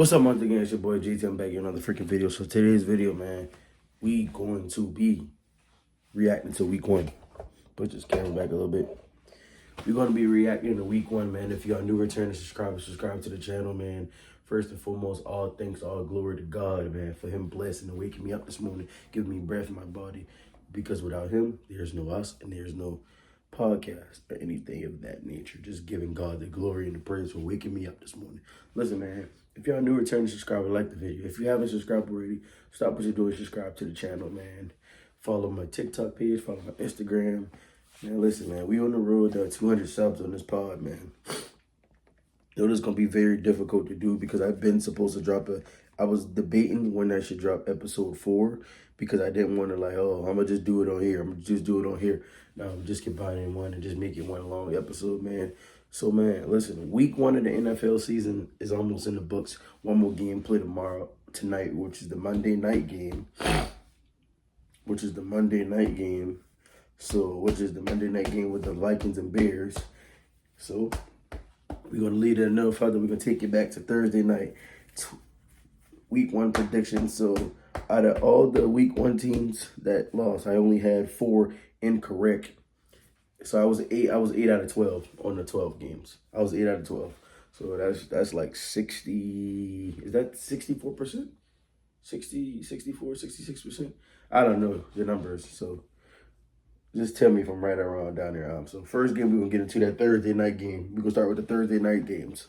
What's up, once again? It's your boy JT. I'm back in another freaking video. So today's video, man, we going to be reacting to week one. Put this camera back a little bit. We're going to be reacting to week one, man. If y'all new returning subscribers, subscribe to the channel, man. First and foremost, all thanks, all glory to God, man, for him blessing and waking me up this morning, giving me breath in my body. Because without him, there's no us and there's no podcast or anything of that nature. Just giving God the glory and the praise for waking me up this morning. Listen, man, if y'all new returning subscriber, like the video. If you haven't subscribed already, stop what you're doing, subscribe to the channel, man. Follow my TikTok page, follow my Instagram. Man, listen, man, we on the road to 200 subs on this pod, man. Yo, this is going to be very difficult to do because I've been supposed to drop I was debating when I should drop episode 4 because I didn't want to I'm going to just do it on here. I'm going to just do it on here. No, I'm just combining one and just make it one long episode, man. So, man, listen, week 1 of the NFL season is almost in the books. One more game play tonight, which is the Monday night game. Which is the Monday night game with the Vikings and Bears. So, we're going to leave it no further. We're going to take it back to Thursday night. Week 1 prediction. So, out of all the week 1 teams that lost, I only had 4 incorrect. So I was 8 out of 12 on the 12 games. I was 8 out of 12. So that's like 60, is that 64%? 60, 64, 66%? I don't know the numbers. So just tell me if I'm right or wrong down there. So first game, we're going to get into that Thursday night game. We're going to start with the Thursday night games.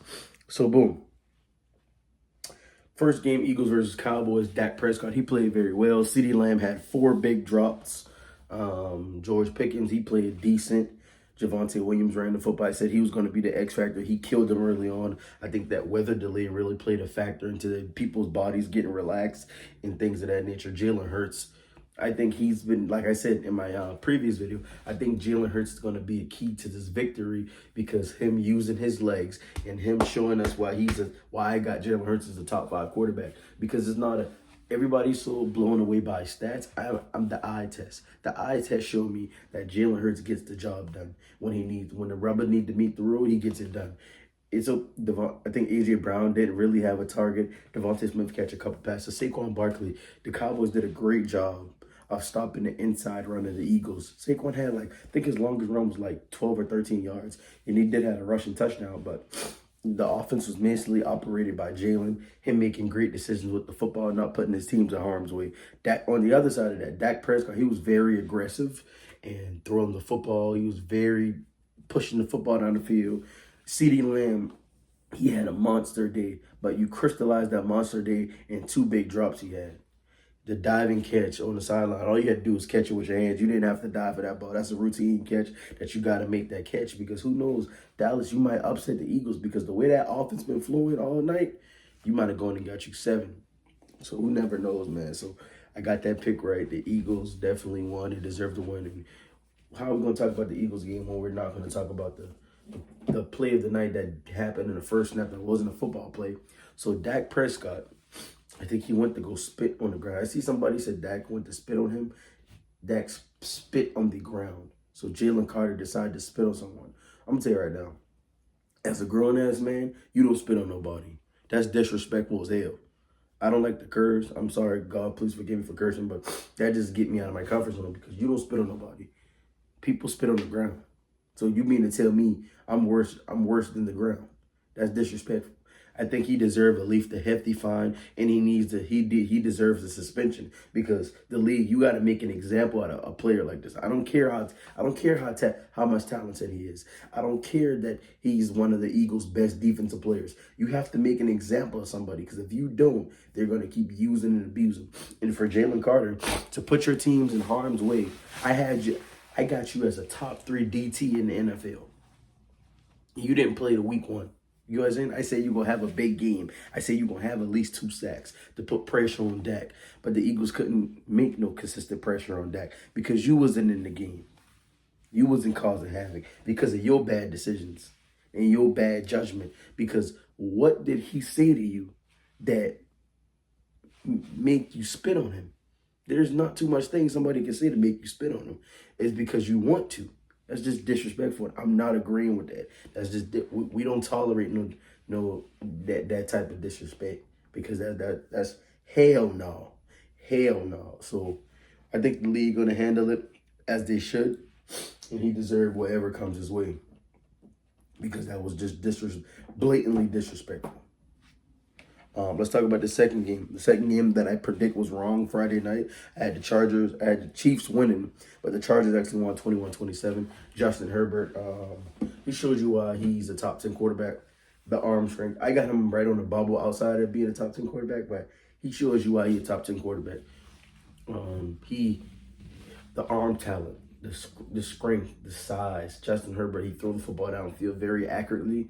So boom. First game, Eagles versus Cowboys. Dak Prescott, he played very well. CeeDee Lamb had 4 big drops. George Pickens, he played decent. Javonte Williams ran the football. I said he was going to be the X factor. He killed them early on. I think that weather delay really played a factor into the people's bodies getting relaxed and things of that nature. Jalen Hurts, I think he's been, like I said in my previous video, I think Jalen Hurts is going to be a key to this victory because him using his legs and him showing us why I got Jalen Hurts as a top 5 quarterback, because it's not everybody's so blown away by stats. I'm the eye test. The eye test showed me that Jalen Hurts gets the job done when the rubber need to meet the road. He gets it done. I think A.J. Brown didn't really have a target. Devontae Smith catch a couple passes. Saquon Barkley, the Cowboys did a great job of stopping the inside run of the Eagles. Saquon had I think his longest run was 12 or 13 yards, and he did have a rushing touchdown, but the offense was mainly operated by Jalen, him making great decisions with the football, not putting his teams in harm's way. On the other side of that, Dak Prescott, he was very aggressive and throwing the football. He was very pushing the football down the field. CeeDee Lamb, he had a monster day, but you crystallized that monster day in 2 big drops he had. The diving catch on the sideline, all you had to do was catch it with your hands. You didn't have to dive for that ball. That's a routine catch that you got to make that catch, because who knows, Dallas, you might upset the Eagles because the way that offense been flowing all night, you might have gone and got you 7. So who never knows, man. So I got that pick right. The Eagles definitely won. They deserve to win. And how are we going to talk about the Eagles game when we're not going to talk about the play of the night that happened in the first snap that wasn't a football play? So Dak Prescott, I think he went to go spit on the ground. I see somebody said Dak went to spit on him. Dak spit on the ground. So Jalen Carter decided to spit on someone. I'm going to tell you right now, as a grown-ass man, you don't spit on nobody. That's disrespectful as hell. I don't like to curse. I'm sorry, God, please forgive me for cursing, but that just get me out of my comfort zone because you don't spit on nobody. People spit on the ground. So you mean to tell me I'm worse than the ground? That's disrespectful. I think he deserved at least a hefty fine, and he deserves a suspension, because the league, you got to make an example out of a player like this. I don't care how much talented he is. I don't care that he's one of the Eagles' best defensive players. You have to make an example of somebody, because if you don't, they're going to keep using and abusing. And for Jalen Carter to put your teams in harm's way, I got you as a top 3 DT in the NFL. You didn't play the week 1. You know what I'm saying? I say you're going to have a big game. I say you're going to have at least 2 sacks to put pressure on Dak. But the Eagles couldn't make no consistent pressure on Dak because you wasn't in the game. You wasn't causing havoc because of your bad decisions and your bad judgment. Because what did he say to you that make you spit on him? There's not too much things somebody can say to make you spit on him. It's because you want to. That's just disrespectful. I'm not agreeing with that. That's just we don't tolerate that type of disrespect. because that's hell no. Hell no. So I think the league gonna handle it as they should, and he deserved whatever comes his way because that was just blatantly disrespectful. Let's talk about the second game. The second game that I predict was wrong Friday night. I had the Chiefs winning, but the Chargers actually won 21-27. Justin Herbert, he shows you why he's a top 10 quarterback. The arm strength. I got him right on the bubble outside of being a top 10 quarterback, but he shows you why he's a top 10 quarterback. The arm talent, the strength, the size. Justin Herbert, he throws the football downfield very accurately.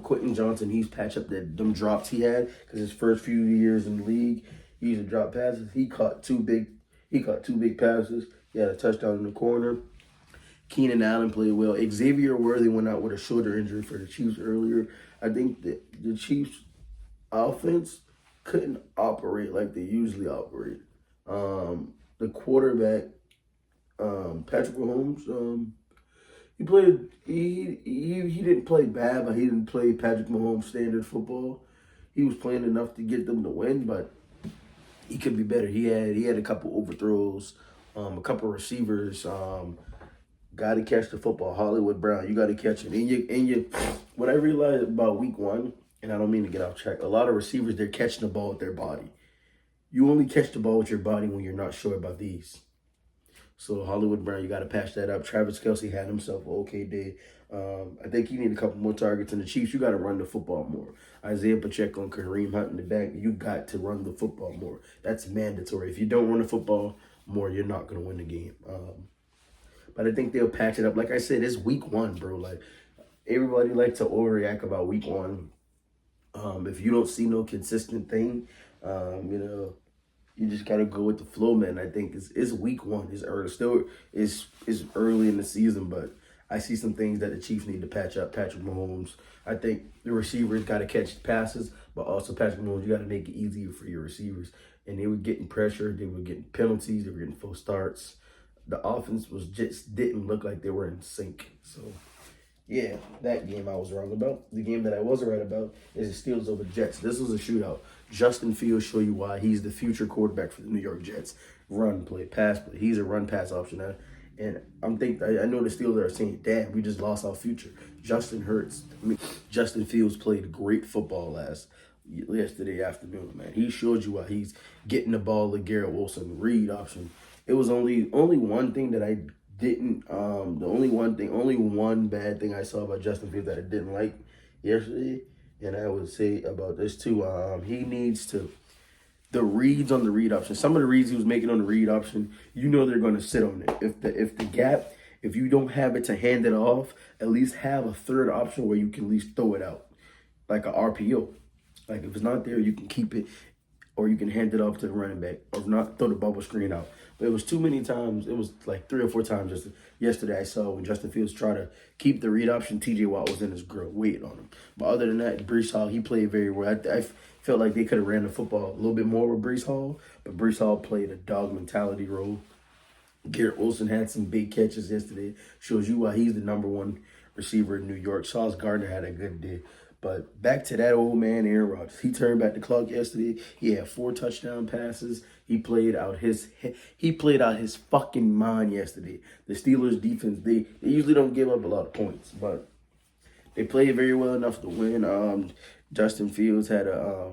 Quentin Johnson, he's patched up them drops he had because his first few years in the league, he used to drop passes. He caught two big passes. He had a touchdown in the corner. Keenan Allen played well. Xavier Worthy went out with a shoulder injury for the Chiefs earlier. I think that the Chiefs offense couldn't operate like they usually operate. The quarterback, Patrick Mahomes, he didn't play bad, but he didn't play Patrick Mahomes standard football. He was playing enough to get them to win, but he could be better. He had a couple overthrows, a couple receivers. Got to catch the football. Hollywood Brown, you got to catch it. What I realized about week one, and I don't mean to get off track, a lot of receivers, they're catching the ball with their body. You only catch the ball with your body when you're not sure about these. So Hollywood Brown, you got to patch that up. Travis Kelce had himself an okay day. I think he need a couple more targets. And the Chiefs, you got to run the football more. Isaiah Pacheco and Kareem Hunt in the back, you got to run the football more. That's mandatory. If you don't run the football more, you're not going to win the game. But I think they'll patch it up. Like I said, it's week one, bro. Like, everybody likes to overreact about week one. If you don't see no consistent thing, you just gotta go with the flow, man. I think it's week one. It's early. Still, it's early in the season, but I see some things that the Chiefs need to patch up. Patrick Mahomes. I think the receivers got to catch passes, but also Patrick Mahomes, you got to make it easier for your receivers. And they were getting pressure. They were getting penalties. They were getting full starts. The offense didn't look like they were in sync. So, yeah, that game I was wrong about. The game that I wasn't right about is the Steelers over Jets. This was a shootout. Justin Fields show you why he's the future quarterback for the New York Jets. Run play, pass play. He's a run pass option now. And I know the Steelers are saying, damn, we just lost our future. Justin Fields played great football yesterday afternoon, man. He showed you why he's getting the ball to Garrett Wilson, read option. It was only one thing that I didn't, only one bad thing I saw about Justin Fields that I didn't like yesterday, and I would say about this too, he needs to, the reads on the read option, some of the reads he was making on the read option, you know they're going to sit on it. If you don't have it to hand it off, at least have a third option where you can at least throw it out, like a RPO. Like if it's not there, you can keep it, or you can hand it off to the running back, or not throw the bubble screen out. But it was too many times. It was like 3 or 4 times just yesterday I saw when Justin Fields tried to keep the read option. T.J. Watt was in his grill waiting on him. But other than that, Bryce Hall, he played very well. I felt like they could have ran the football a little bit more with Bryce Hall, but Bryce Hall played a dog mentality role. Garrett Wilson had some big catches yesterday. Shows you why he's the number one receiver in New York. Sauce Gardner had a good day. But back to that old man, Aaron Rodgers. He turned back the clock yesterday. He had 4 touchdown passes. He played out his fucking mind yesterday. The Steelers defense, they usually don't give up a lot of points, but they played very well enough to win. Justin Fields had a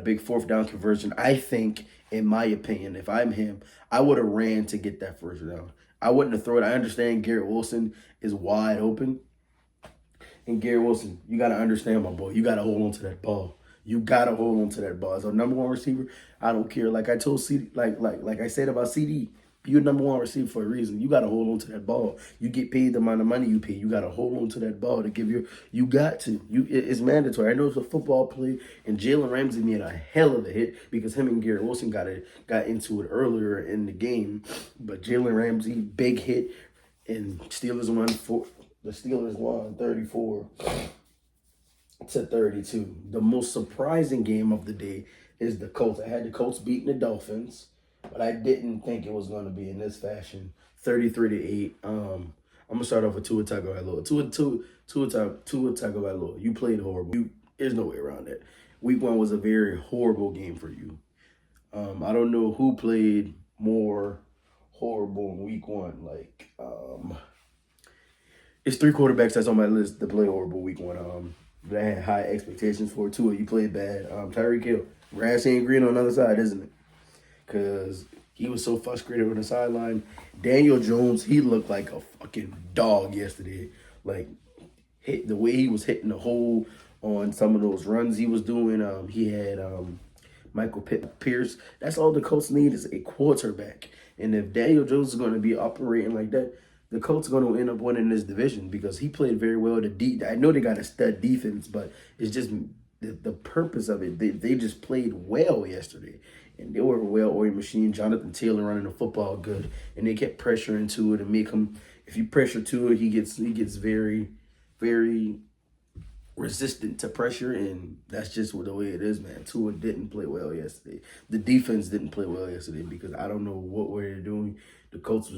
big 4th down conversion. I think, in my opinion, if I'm him, I would have ran to get that 1st down. I wouldn't have thrown it. I understand Garrett Wilson is wide open. And Garrett Wilson, you got to understand, my boy. You got to hold on to that ball. You got to hold on to that ball. As a number 1 receiver, I don't care. Like I told CD, like I said about CD, you're number 1 receiver for a reason. You got to hold on to that ball. You get paid the amount of money you pay. You got to hold on to that ball to give you got to. It's mandatory. I know it's a football play, and Jalen Ramsey made a hell of a hit because him and Garrett Wilson got into it earlier in the game. But Jalen Ramsey, big hit, and Steelers won 34-32. The most surprising game of the day is the Colts. I had the Colts beating the Dolphins, but I didn't think it was going to be in this fashion. 33-8. I'm gonna start off with Tua Tagovailoa. Tua Tagovailoa. You played horrible. There's no way around that. week one was a very horrible game for you. I don't know who played more horrible in week one. It's three quarterbacks that's on my list to play horrible week one. That I had high expectations for. Two of you played bad. Tyreek Hill, grass ain't green on the other side, isn't it? Because he was so frustrated on the sideline. Daniel Jones, he looked like a fucking dog yesterday. Like, hit the way he was hitting the hole on some of those runs he was doing. He had Michael Pierce. That's all the Colts need is a quarterback. And if Daniel Jones is going to be operating like that, the Colts are going to end up winning this division because he played very well. I know they got a stud defense, but it's just the purpose of it. They just played well yesterday. And they were a well-oiled machine. Jonathan Taylor running the football good. And they kept pressuring to it and make him, if you pressure to it, he gets very, very resistant to pressure, and that's just the way it is, man. Tua didn't play well yesterday. The defense didn't play well yesterday because I don't know what were they doing. The Colts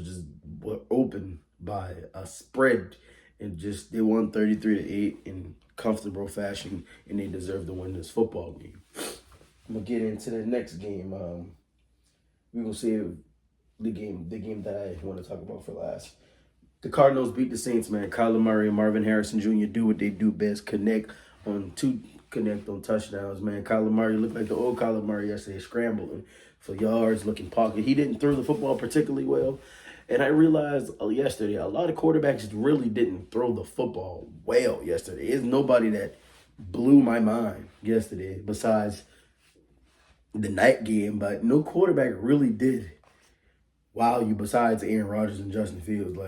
were open by a spread, and just they won 33-8 in comfortable fashion, and they deserve to win this football game. I'm gonna get into the next game. We will save the game that I want to talk about for last. The Cardinals beat the Saints, man. Kyler Murray and Marvin Harrison Jr. do what they do best. Connect on touchdowns, man. Kyler Murray looked like the old Kyler Murray yesterday, scrambling for yards, looking pocket. He didn't throw the football particularly well. And I realized yesterday, a lot of quarterbacks really didn't throw the football well yesterday. There's nobody that blew my mind yesterday besides the night game, but no quarterback really did wow you besides Aaron Rodgers and Justin Fields.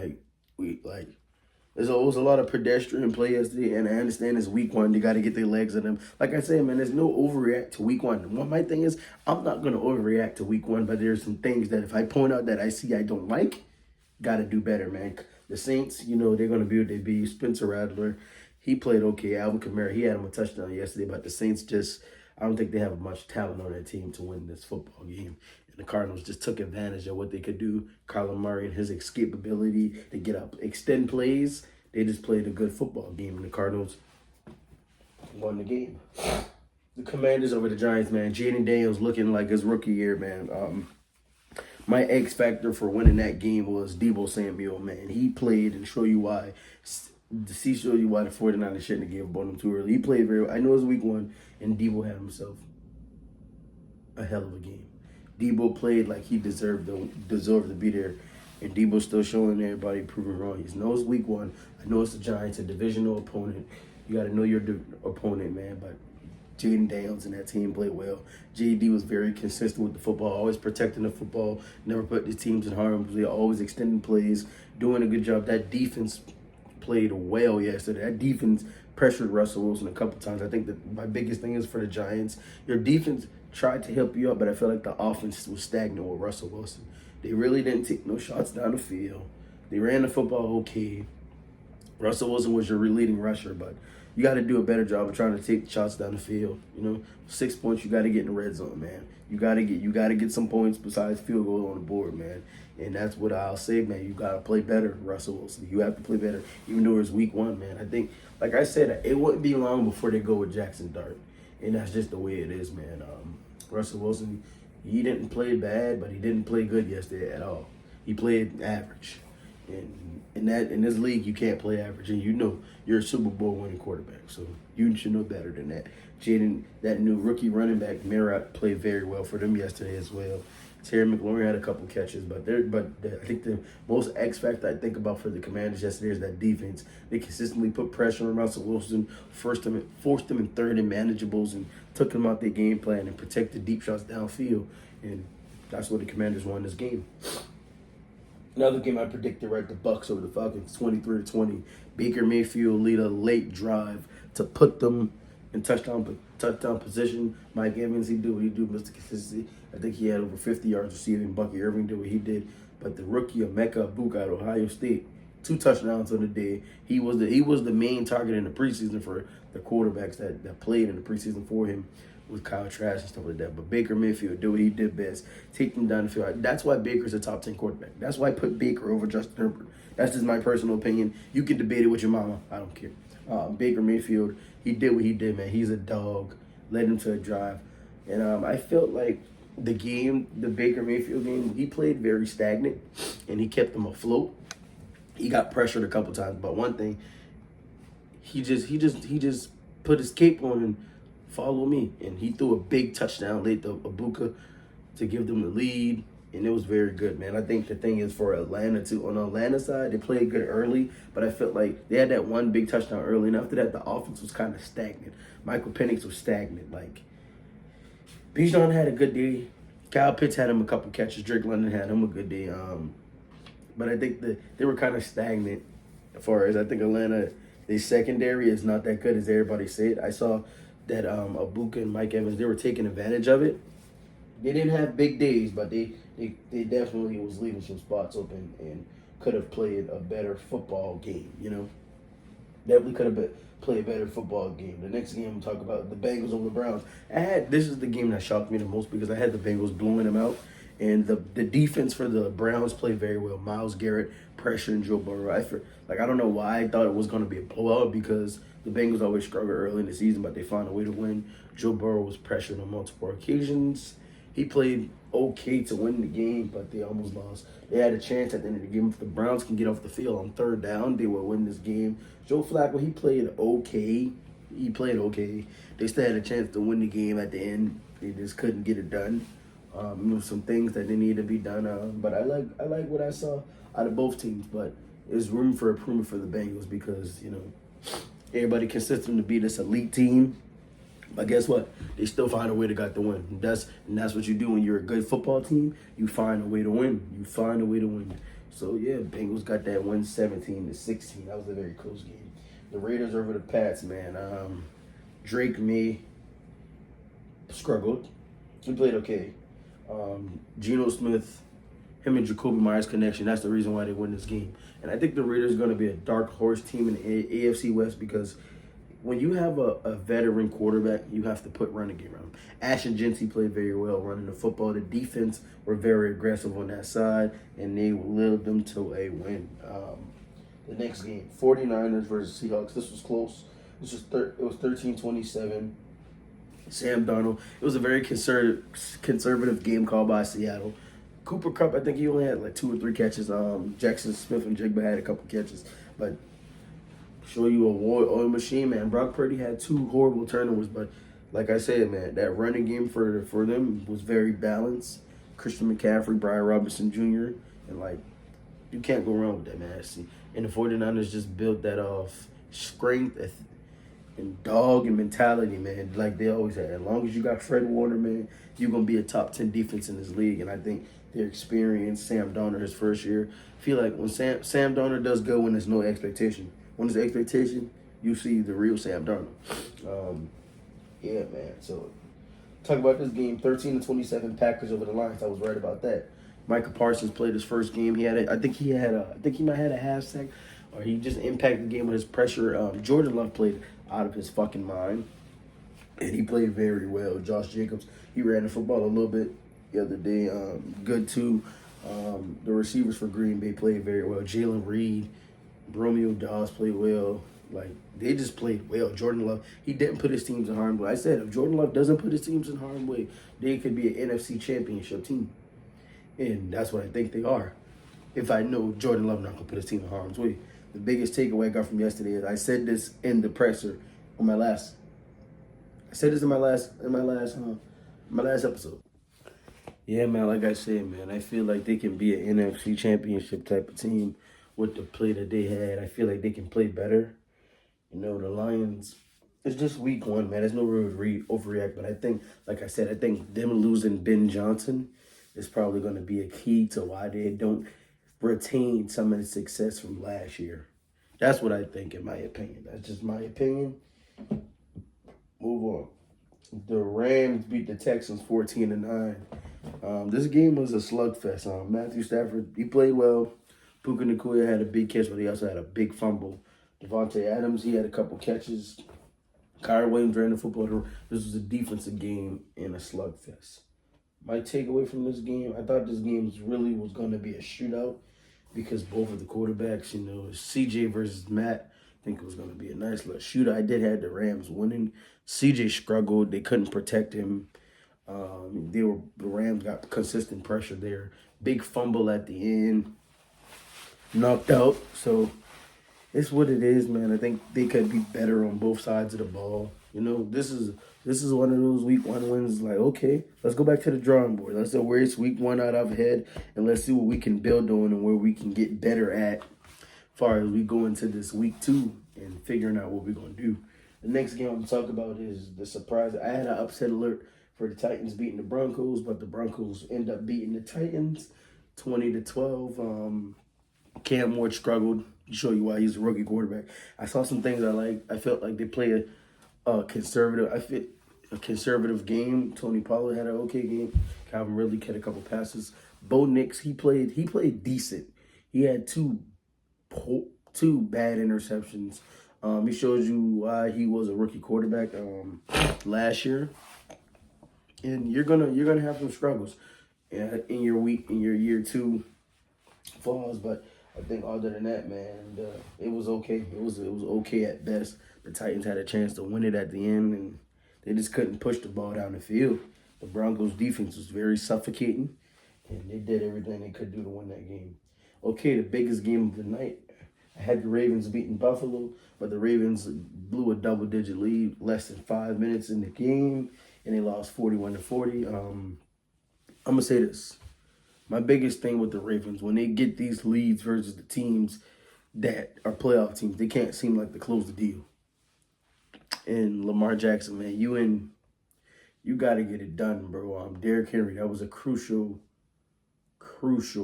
There was a lot of pedestrian play yesterday, and I understand it's week one. They got to get their legs in them. Like I said, man, there's no overreact to week one. My thing is, I'm not going to overreact to week one, but there's some things that if I point out that I see I don't like, got to do better, man. The Saints, they're going to be what they be. Spencer Rattler, he played okay. Alvin Kamara, he had him a touchdown yesterday, but the Saints I don't think they have much talent on their team to win this football game. The Cardinals just took advantage of what they could do. Kyler Murray and his escapability to get up, extend plays. They just played a good football game, and the Cardinals won the game. The Commanders over the Giants, man. Jaden Daniels looking like his rookie year, man. My X factor for winning that game was Deebo Samuel, man. He played and show you why. Show you why the 49ers shouldn't have gave up on him too early. He played very well. I know it was week one, and Deebo had himself a hell of a game. Deebo played like he deserved to be there. And Deebo's still showing everybody proving wrong. He knows week one. I know it's the Giants, a divisional opponent. You got to know your opponent, man. But Jaden Daniels and that team played well. JD was very consistent with the football, always protecting the football, never put the teams in harm's way, always extending plays, doing a good job. That defense played well yesterday. That defense pressured Russell Wilson a couple times. I think that my biggest thing is for the Giants, your defense tried to help you out, but I feel like the offense was stagnant with Russell Wilson. They really didn't take no shots down the field. They ran the football okay. Russell Wilson was your leading rusher, but you got to do a better job of trying to take shots down the field. 6 points, you got to get in the red zone, man. You got to get some points besides field goal on the board, man. And that's what I'll say, man. You got to play better, Russell Wilson. You have to play better, even though it's week one, man. I think, like I said, it wouldn't be long before they go with Jackson Dart, and that's just the way it is, man. Russell Wilson, he didn't play bad, but he didn't play good yesterday at all. He played average. And in this league, you can't play average. And you're a Super Bowl winning quarterback. So you should know better than that. Jaden, that new rookie running back, Merritt, played very well for them yesterday as well. Terry McLaurin had a couple catches, but I think the most X factor I think about for the Commanders yesterday is that defense. They consistently put pressure on Russell Wilson, forced them in third and manageables, and took them out their game plan and protected deep shots downfield. And that's what the Commanders won this game. Another game I predicted, right, the Bucs over the Falcons, 23-20. Baker Mayfield lead a late drive to put them in touchdown position. Mike Evans, he did what he do, Mr. Consistency. I think he had over 50 yards receiving. Bucky Irving did what he did. But the rookie Emeka Egbuka out of Ohio State, 2 touchdowns on the day. He was the main target in the preseason for the quarterbacks that played in the preseason for him with Kyle Trask and stuff like that. But Baker Mayfield did what he did best. Take them down the field. That's why Baker's a top 10 quarterback. That's why I put Baker over Justin Herbert. That's just my personal opinion. You can debate it with your mama. I don't care. Baker Mayfield, he did what he did, man. He's a dog. led them to a drive. And I felt like the Baker Mayfield game, he played very stagnant, and he kept them afloat. He got pressured a couple times, but one thing, he just put his cape on and follow me, and he threw a big touchdown late to Abuka to give them the lead, and it was very good, man. I think the thing is for Atlanta too. On the Atlanta side, they played good early, but I felt like they had that one big touchdown early, and after that, the offense was kind of stagnant. Michael Penix was stagnant. Like Bijan had a good day. Kyle Pitts had him a couple catches. Drake London had him a good day. But I think they were kind of stagnant as far as I think Atlanta, the secondary is not that good as everybody said. I saw that Abuka and Mike Evans, they were taking advantage of it. They didn't have big days, but they definitely was leaving some spots open and could have played a better football game, you know? Definitely could have played a better football game. The next game I'm talking about, the Bengals over the Browns. This is the game that shocked me the most because I had the Bengals blowing them out. And the defense for the Browns played very well. Myles Garrett pressuring Joe Burrow. I don't know why I thought it was going to be a blowout because the Bengals always struggle early in the season, but they found a way to win. Joe Burrow was pressured on multiple occasions. He played okay to win the game, but they almost lost. They had a chance at the end of the game. If the Browns can get off the field on third down, they will win this game. Joe Flacco, he played okay. They still had a chance to win the game at the end. They just couldn't get it done. Some things that they need to be done. But I like what I saw out of both teams. But there's room for improvement for the Bengals because everybody considers them to be this elite team. But guess what? They still find a way to get the win. That's what you do when you're a good football team. You find a way to win. So yeah, Bengals got that 117-16. That was a very close game. The Raiders over the Pats, man. Drake May struggled. He played okay. Geno Smith, him and Jacoby Myers connection, that's the reason why they win this game. And I think the Raiders are going to be a dark horse team in the AFC West because when you have a veteran quarterback, you have to put running game around him. Ashton Genty played very well running the football. The defense were very aggressive on that side, and they led them to a win. The next game, 49ers versus Seahawks. This was close. It was 13-27. Sam Darnold. It was a very conservative game called by Seattle. Cooper Kupp, I think he only had like 2 or 3 catches. Jackson Smith and Jigba had a couple catches. But show you a oil machine, man. Brock Purdy had 2 horrible turnovers. But like I said, man, that running game for them was very balanced. Christian McCaffrey, Brian Robinson Jr., and you can't go wrong with that, man. And the 49ers just built that off strength and dog and mentality, man, like they always had. As long as you got Fred Warner, man, you're going to be a top 10 defense in this league. And I think their experience, Sam Darnold, his first year, I feel like when Sam Darnold does good when there's no expectation. When there's expectation, you see the real Sam Darnold. Yeah, man. So, talk about this game, 13-27 Packers over the Lions. I was right about that. Micah Parsons played his first game. I think he might have had a half sack, or he just impacted the game with his pressure. Jordan Love played out of his fucking mind, and he played very well. Josh Jacobs, he ran the football a little bit the other day. Good too. The receivers for Green Bay played very well. Jalen Reed, Romeo Dobbs played well. They just played well. Jordan Love, he didn't put his teams in harm's way. I said, if Jordan Love doesn't put his teams in harm's way, they could be an NFC championship team. And that's what I think they are. If I know Jordan Love not going to put his team in harm's way. The biggest takeaway I got from yesterday is I said this in the presser on my last episode. Yeah, man, like I said, man, I feel like they can be an NFC championship type of team with the play that they had. I feel like they can play better. The Lions, it's just week 1, man. There's no real overreact, but I think, like I said, I think them losing Ben Johnson is probably going to be a key to why they don't retain some of the success from last year. That's what I think, in my opinion. That's just my opinion. Move on. The Rams beat the Texans 14-9. This game was a slugfest. Matthew Stafford, he played well. Puka Nacua had a big catch, but he also had a big fumble. Devontae Adams, he had a couple catches. Kyrie Williams ran the football. This was a defensive game and a slugfest. My takeaway from this game, I thought this game was going to be a shootout because both of the quarterbacks, CJ versus Matt, think it was going to be a nice little shooter. I did have the Rams winning. CJ struggled. They couldn't protect him. The Rams got consistent pressure there. Big fumble at the end. Knocked out. So it's what it is, man. I think they could be better on both sides of the ball. This is one of those week one wins. Like, okay, let's go back to the drawing board. Let's erase week one out of head, and let's see what we can build on and where we can get better at, as far as we go into this week two and figuring out what we're gonna do. The next game I'm gonna talk about is the surprise. I had an upset alert for the Titans beating the Broncos, but the Broncos end up beating the Titans 20-12. Cam Ward struggled. Show you why he's a rookie quarterback. I saw some things I like. I felt like they play a conservative game. Tony Pollard had an okay game. Calvin Ridley had a couple passes. Bo Nix, he played decent. He had two bad interceptions. He shows you why he was a rookie quarterback last year. And you're gonna have some struggles in your year two falls, but I think other than that, man, it was okay. It was okay at best. The Titans had a chance to win it at the end, and they just couldn't push the ball down the field. The Broncos' defense was very suffocating, and they did everything they could do to win that game. Okay, the biggest game of the night. I had the Ravens beating Buffalo, but the Ravens blew a double-digit lead less than 5 minutes in the game, and they lost 41-40. I'm gonna say this. My biggest thing with the Ravens, when they get these leads versus the teams that are playoff teams, they can't seem like to close the deal. And Lamar Jackson, man, you got to get it done, bro. Derrick Henry, that was a crucial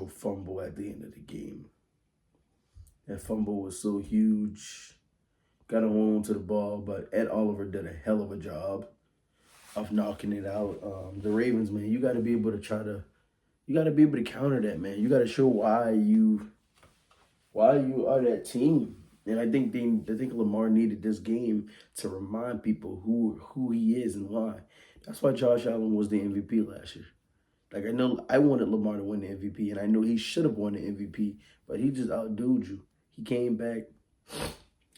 fumble at the end of the game. That fumble was so huge. Got to hold on to the ball, but Ed Oliver did a hell of a job of knocking it out. The Ravens, man, you got to be able to counter that, man. You got to show why you are that team. And I think Lamar needed this game to remind people who he is and why. That's why Josh Allen was the MVP last year. Like, I know I wanted Lamar to win the MVP, and I know he should have won the MVP, but he just outdoed you. He came back,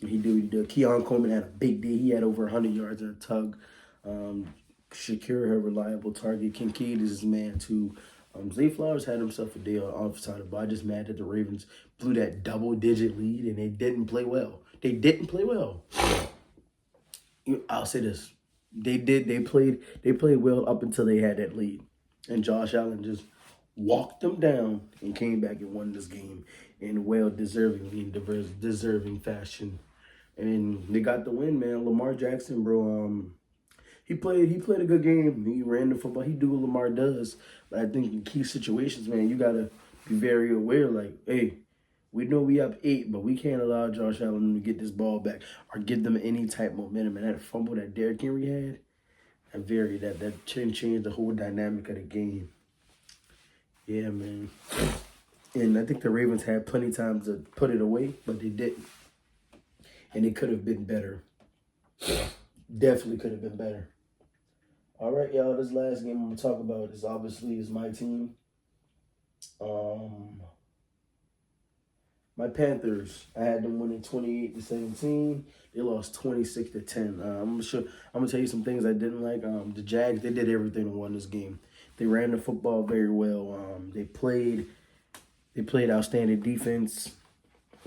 and he did. Keon Coleman had a big day. He had over 100 yards in a tug. Shakir, her reliable target. Kincaid is his man, too. Zay Flowers had himself a day on the offensive side of the ball. Just mad that the Ravens blew that double-digit lead, and they didn't play well. I'll say this. They played well up until they had that lead. And Josh Allen just walked them down and came back and won this game in deserving fashion. And they got the win, man. Lamar Jackson, bro, he played a good game. He ran the football. He do what Lamar does. But I think in key situations, man, you got to be very aware, like, hey, we know we up 8, but we can't allow Josh Allen to get this ball back or give them any type of momentum. And that fumble that Derrick Henry had, that changed the whole dynamic of the game. Yeah, man. And I think the Ravens had plenty of time to put it away, but they didn't. And it could have been better. Definitely could have been better. All right, y'all. This last game I'm going to talk about is my team. My Panthers, I had them winning 28-17. They lost 26-10. I'm gonna tell you some things I didn't like. The Jags, they did everything to win this game. They ran the football very well. They played outstanding defense,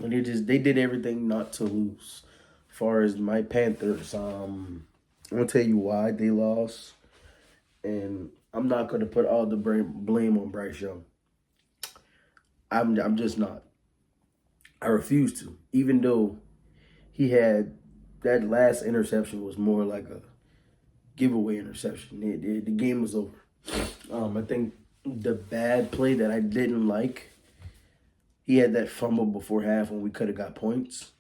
and they did everything not to lose. As far as my Panthers, I'm gonna tell you why they lost, and I'm not gonna put all the blame on Bryce Young. I'm just not. I refuse to, even though he had that last interception was more like a giveaway interception. The game was over. I think the bad play that I didn't like, he had that fumble before half when we could have got points.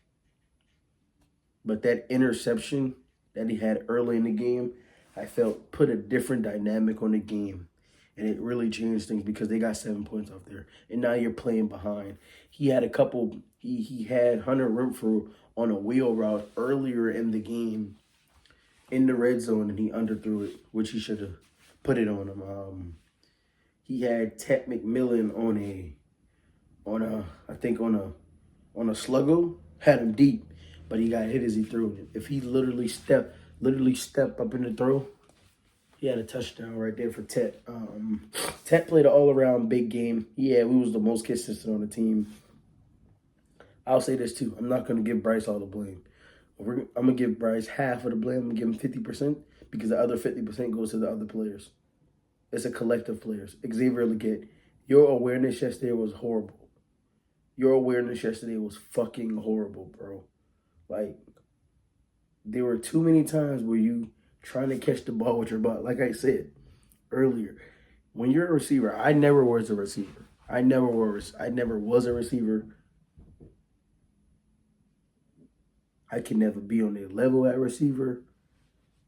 But that interception that he had early in the game, I felt put a different dynamic on the game. And it really changed things because they got 7 points off there. And now you're playing behind. He had he had Hunter Renfrow on a wheel route earlier in the game in the red zone, and he underthrew it, which he should have put it on him. He had Ted McMillan on a sluggo, had him deep. but he got hit as he threw it. If he literally stepped up in the throw, he had a touchdown right there for Tet. Tet played an all-around big game. Yeah, we was the most consistent on the team. I'll say this too. I'm not going to give Bryce all the blame. I'm going to give Bryce half of the blame. I'm going to give him 50% because the other 50% goes to the other players. It's a collective players. Xavier Legette, your awareness yesterday was horrible. Your awareness yesterday was fucking horrible, bro. Like, there were too many times where you trying to catch the ball with your butt. Like I said earlier, when you're a receiver, I never was a receiver. I never was a receiver. I can never be on their level at receiver.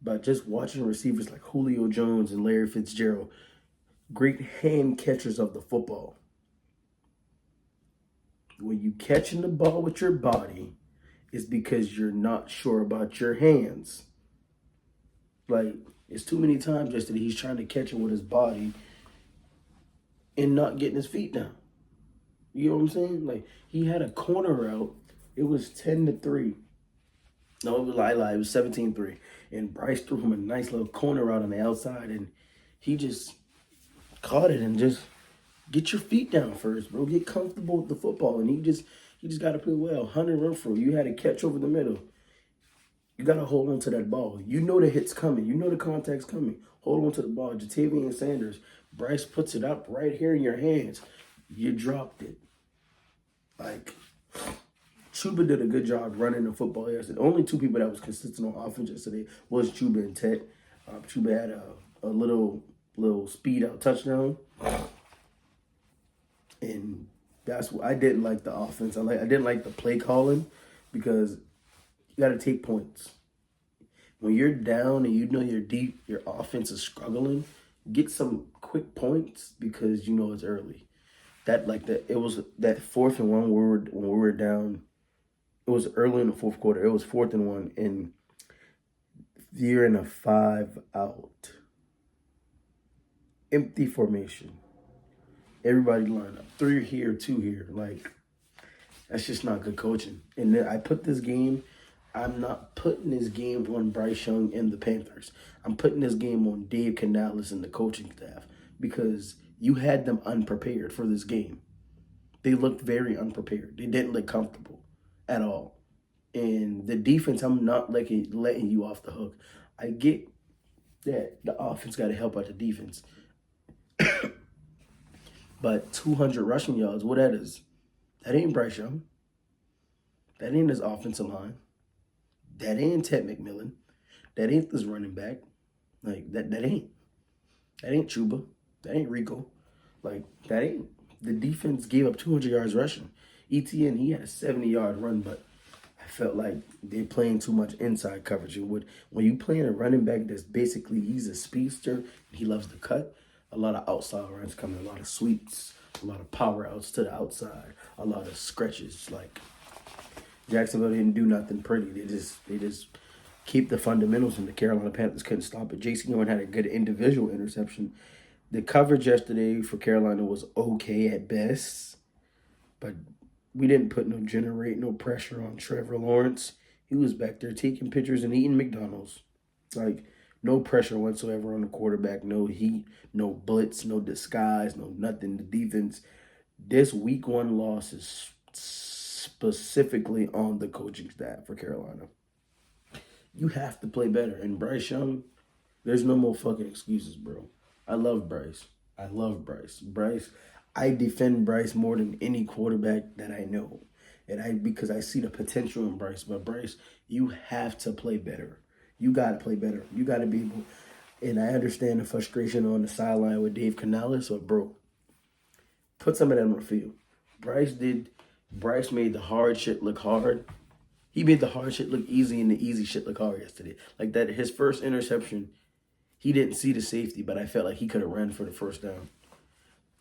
But just watching receivers like Julio Jones and Larry Fitzgerald, great hand catchers of the football. When you catching the ball with your body, it's because you're not sure about your hands. Like, it's too many times yesterday he's trying to catch it with his body and not getting his feet down. You know what I'm saying? Like, he had a corner route. It was 10-3. No, it was It was 17-3. And Bryce threw him a nice little corner route on the outside, and he just caught it and just get your feet down first, bro. Get comfortable with the football, and he just got to play well. Hunter Renfrow, you had a catch over the middle. You got to hold on to that ball. You know the hit's coming. You know the contact's coming. Hold on to the ball. Jatavian Sanders, Bryce puts it up right here in your hands. You dropped it. Like, Chuba did a good job running the football yesterday. The only two people that was consistent on offense yesterday was Chuba and Tet. Chuba had a little speed out touchdown. And that's what I didn't like the offense. I didn't like the play calling because you got to take points. When you're down and you know you're deep, your offense is struggling, get some quick points because you know it's early. It was that 4th and 1 when we were down. It was early in the fourth quarter. It was 4th and 1, and you're in a 5 out. Empty formation. Everybody line up. 3 here, 2 here. Like, that's just not good coaching. And then I'm not putting this game on Bryce Young and the Panthers. I'm putting this game on Dave Canales and the coaching staff because you had them unprepared for this game. They looked very unprepared. They didn't look comfortable at all. And the defense, I'm not letting you off the hook. I get that the offense got to help out the defense. But 200 rushing yards, what that is, that ain't Bryce Young. That ain't his offensive line. That ain't Ted McMillan. That ain't this running back. Like, that ain't. That ain't Chuba. That ain't Rico. Like, that ain't. The defense gave up 200 yards rushing. ETN, he had a 70-yard run, but I felt like they're playing too much inside coverage. When you playing a running back that's basically, he's a speedster, and he loves to cut, a lot of outside runs coming, a lot of sweeps, a lot of power outs to the outside, a lot of stretches. Like, Jacksonville didn't do nothing pretty. They just keep the fundamentals, and the Carolina Panthers couldn't stop it. J.C. Horn had a good individual interception. The coverage yesterday for Carolina was okay at best, but we didn't put no pressure on Trevor Lawrence. He was back there taking pictures and eating McDonald's. Like, no pressure whatsoever on the quarterback. No heat, no blitz, no disguise, no nothing. The defense, this week 1 loss is specifically on the coaching staff for Carolina. You have to play better. And Bryce Young, there's no more fucking excuses, bro. I love Bryce. I defend Bryce more than any quarterback that I know. Because I see the potential in Bryce. But Bryce, you have to play better. You got to play better. You got to be able. And I understand the frustration on the sideline with Dave Canales, but bro, put some of that on the field. Bryce made the hard shit look hard. He made the hard shit look easy and the easy shit look hard yesterday. Like that, his first interception, he didn't see the safety, but I felt like he could have ran for the first down.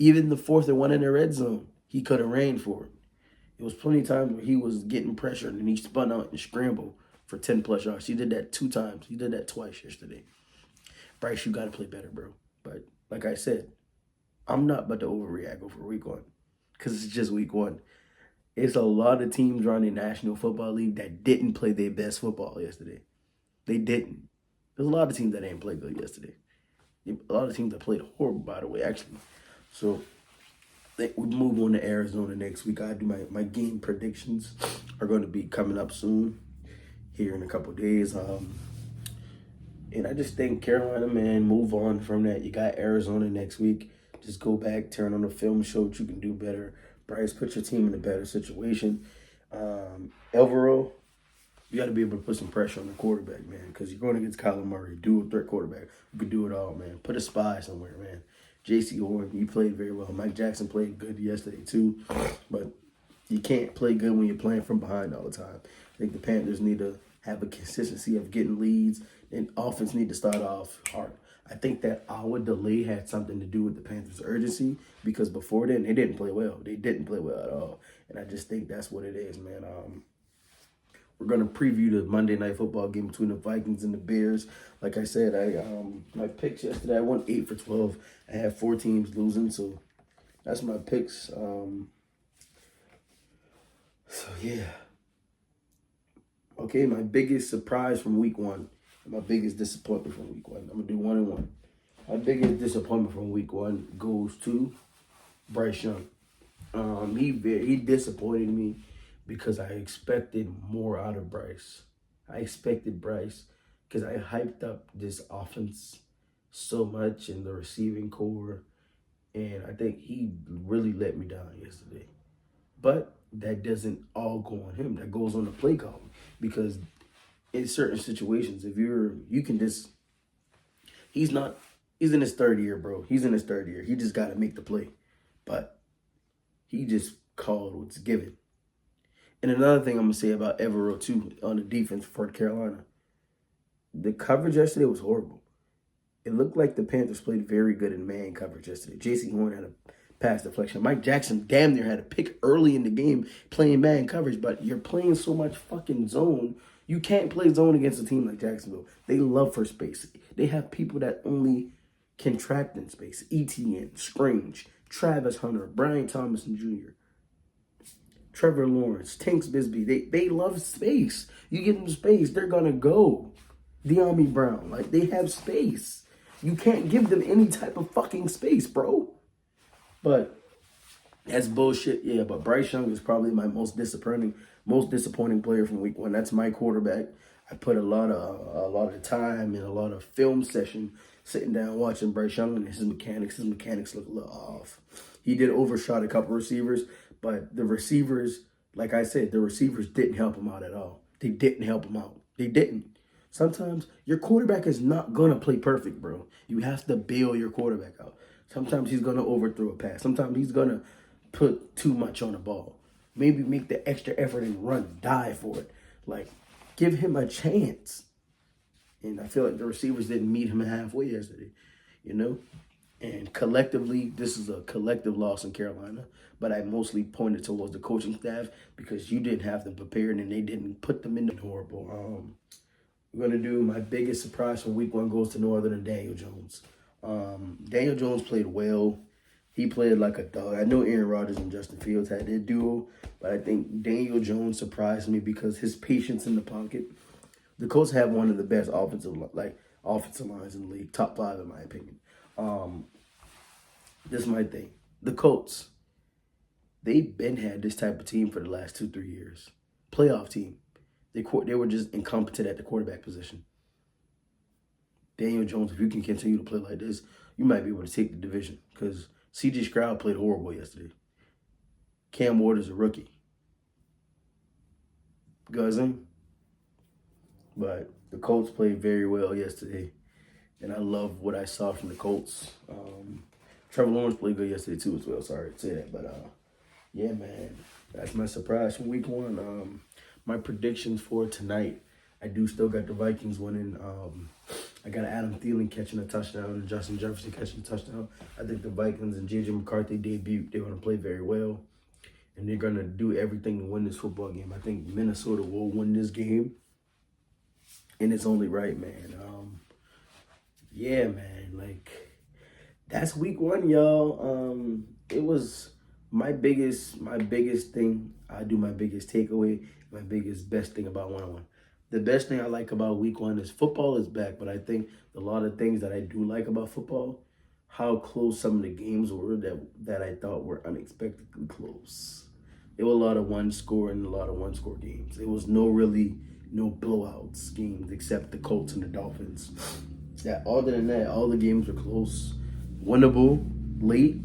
Even the 4th and 1 in the red zone, he could have ran for it. It was plenty of times where he was getting pressured and he spun out and scrambled for 10 plus yards. He did that 2 times. He did that twice yesterday. Bryce, you got to play better, bro. But like I said, I'm not about to overreact over week 1 because it's just week 1. It's a lot of teams around the National Football League that didn't play their best football yesterday. They didn't. There's a lot of teams that didn't play good yesterday. A lot of teams that played horrible, by the way, actually. So I think we move on to Arizona next week. I do my game predictions are going to be coming up soon, here in a couple of days. And I just think Carolina, man, move on from that. You got Arizona next week. Just go back, turn on the film, show what you can do better. Bryce, put your team in a better situation. Elvero, you got to be able to put some pressure on the quarterback, man, because you're going against Kyler Murray, dual threat quarterback. You can do it all, man. Put a spy somewhere, man. J.C. Horn, you played very well. Mike Jackson played good yesterday, too. But you can't play good when you're playing from behind all the time. I think the Panthers need to have a consistency of getting leads, and offense need to start off hard. I think that our delay had something to do with the Panthers' urgency, because before then, they didn't play well. They didn't play well at all. And I just think that's what it is, man. We're going to preview the Monday Night Football game between the Vikings and the Bears. Like I said, my picks yesterday, I won 8 for 12. I had 4 teams losing, so that's my picks. So, yeah. Okay, my biggest surprise from week 1 and my biggest disappointment from week 1. I'm going to do 1 and 1. My biggest disappointment from week 1 goes to Bryce Young. He disappointed me because I expected more out of Bryce. I expected Bryce because I hyped up this offense so much in the receiving core, and I think he really let me down yesterday. But that doesn't all go on him. That goes on the play calling, because in certain situations, he's in his 3rd year, bro. He's in his 3rd year. He just got to make the play. But he just called what's given. And another thing I'm going to say about Evero, too, on the defense for Carolina. The coverage yesterday was horrible. It looked like the Panthers played very good in man coverage yesterday. J.C. Horn had a pass deflection. Mike Jackson damn near had a pick early in the game playing man coverage, but you're playing so much fucking zone. You can't play zone against a team like Jacksonville. They love for space. They have people that only contract in space. Etienne, Strange, Travis Hunter, Brian Thomason Jr., Trevor Lawrence, Tanks Bisbee, they love space. You give them space, they're going to go. De'Ami Brown, like, they have space. You can't give them any type of fucking space, bro. But that's bullshit, yeah. But Bryce Young is probably my most disappointing player from week 1. That's my quarterback. I put a lot of time and a lot of film session sitting down watching Bryce Young and his mechanics. His mechanics look a little off. He did overshot a couple receivers, but the receivers, like I said, the receivers didn't help him out at all. They didn't help him out. They didn't. Sometimes your quarterback is not going to play perfect, bro. You have to bail your quarterback out. Sometimes he's going to overthrow a pass. Sometimes he's going to put too much on the ball. Maybe make the extra effort and run, die for it. Like, give him a chance. And I feel like the receivers didn't meet him halfway yesterday, you know? And collectively, this is a collective loss in Carolina. But I mostly pointed towards the coaching staff because you didn't have them prepared and they didn't put them in the horrible. We're going to do my biggest surprise from week 1 goes to no other than Daniel Jones. Daniel Jones played well. He played like a dog. I know Aaron Rodgers and Justin Fields had their duo, but I think Daniel Jones surprised me because his patience in the pocket. The Colts have one of the best offensive lines in the league, top 5 in my opinion. This is my thing. The Colts, they've been had this type of team for the last 2-3 years. Playoff team. They were just incompetent at the quarterback position. Daniel Jones, if you can continue to play like this, you might be able to take the division because C.J. Stroud played horrible yesterday. Cam Ward is a rookie. Cousin. But the Colts played very well yesterday, and I love what I saw from the Colts. Trevor Lawrence played good yesterday too as well. Sorry to say that, but yeah, man, that's my surprise from week 1. My predictions for tonight, I do still got the Vikings winning. I got Adam Thielen catching a touchdown and Justin Jefferson catching a touchdown. I think the Vikings and J.J. McCarthy debut, they're going to play very well. And they're going to do everything to win this football game. I think Minnesota will win this game. And it's only right, man. Yeah, man. Like, that's week 1, y'all. It was my biggest thing I do my biggest takeaway, my biggest best thing about one-on-one. The best thing I like about week one is football is back, but I think a lot of things that I do like about football, how close some of the games were that I thought were unexpectedly close. There were a lot of one score and a lot of one score games. It was no blowouts games except the Colts and the Dolphins. Yeah, other than that, all the games were close, winnable, late,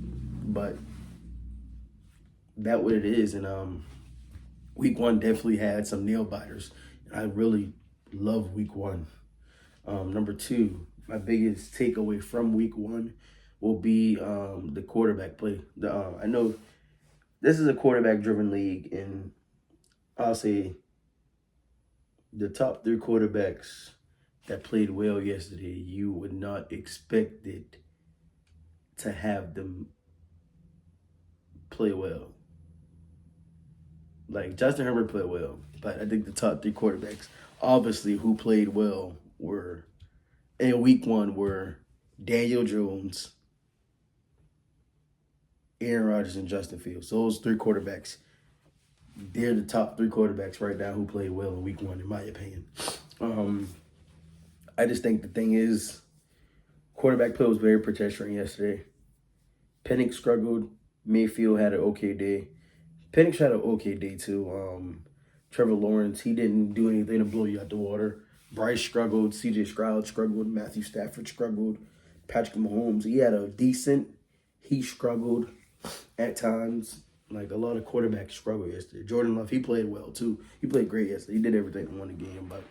but that what it is. And week one definitely had some nail biters. I really love week one. Number two, my biggest takeaway from week one will be the quarterback play. I know this is a quarterback-driven league, and I'll say the top three quarterbacks that played well yesterday, you would not expect it to have them play well. Like, Justin Herbert played well, but I think the top three quarterbacks, obviously, who played well were, in week one, were Daniel Jones, Aaron Rodgers, and Justin Fields. Those three quarterbacks, they're the top three quarterbacks right now who played well in week one, in my opinion. I just think the thing is, quarterback play was very pedestrian yesterday. Penix struggled. Mayfield had an okay day. Penix had an okay day too. Trevor Lawrence, he didn't do anything to blow you out the water. Bryce struggled. C.J. Stroud struggled. Matthew Stafford struggled. Patrick Mahomes, he had a decent. He struggled at times. Like, a lot of quarterbacks struggled yesterday. Jordan Love, he played well too. He played great yesterday. He did everything to win the game. But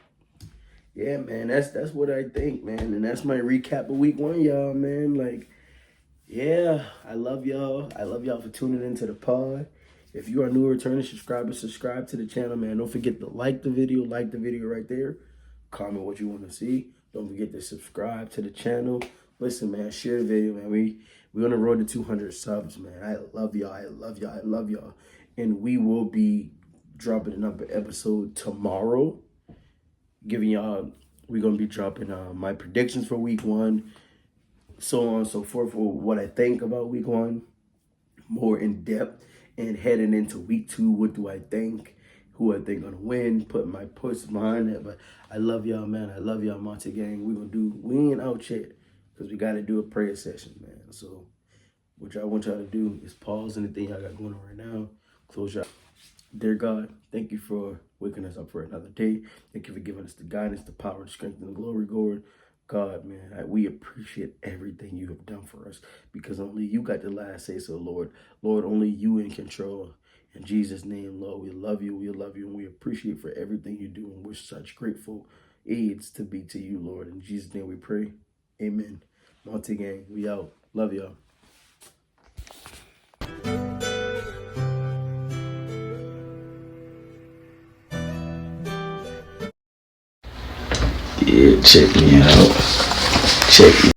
yeah, man, that's what I think, man. And that's my recap of week one, y'all, man. Like, yeah, I love y'all. I love y'all for tuning into the pod. If you are new returning subscriber, subscribe to the channel, man. Don't forget to like the video right there. Comment what you want to see. Don't forget to subscribe to the channel. Listen, man, share the video, man. We're on the road to 200 subs, man. I love y'all. I love y'all. I love y'all. And we will be dropping another episode tomorrow. We're going to be dropping my predictions for week one, so on and so forth, for what I think about week one, more in depth. And heading into week two, what do I think? Who I think gonna win? Put my push behind that. But I love y'all, man. I love y'all, Monte Gang. We ain't out yet because we got to do a prayer session, man. So what I want y'all to do is pause anything y'all got going on right now. Close your eyes. Dear God, thank you for waking us up for another day. Thank you for giving us the guidance, the power, the strength, and the glory, God. God, man, we appreciate everything you have done for us because only you got the last say so, Lord. Lord, only you in control. In Jesus' name, Lord, we love you, and we appreciate for everything you do, and we're such grateful aids to be to you, Lord. In Jesus' name we pray. Amen. Monte Gang, we out. Love y'all. Yeah, check me out. Check me